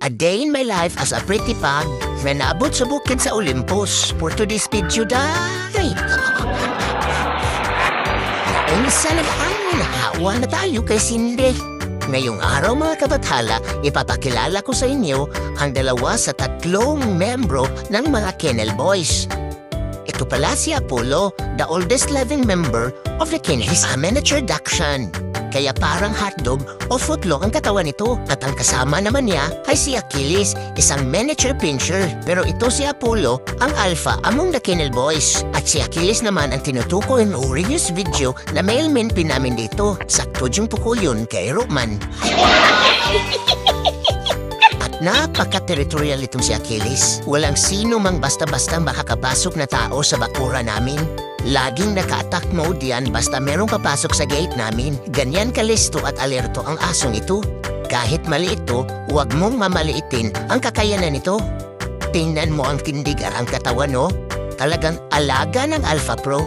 A day in my life as a pretty pug na naabot sa bukid sa Olympus. For today's video, day! Naunsa na ang hawa na tayo kay Cindy. Ngayong araw mga kabathala, ipapakilala ko sa inyo ang dalawa sa tatlong membro ng mga Kennel Boys. Ito pala si Apollo, the oldest living member of the Kennel. He's a miniature dachshund. Kaya parang hotdog o footlong ang katawan nito. At ang kasama naman niya ay si Achilles, isang miniature pinscher. Pero ito si Apollo, ang alpha among the Kennel Boys. At si Achilles naman ang tinutukoy ng previous video na mailman pinamin dito. Sakto yung puko yun kay Roman. At napaka-territorial itong si Achilles. Walang sino mang basta-basta makakapasok na tao sa bakura namin. Laging naka-attack mode yan basta merong papasok sa gate namin. Ganyan kalisto at alerto ang asong ito. Kahit maliit to, huwag mong mamaliitin ang kakayanan nito. Tingnan mo ang kindigar ang katawan, no? Talagang alaga ng Alpha Pro.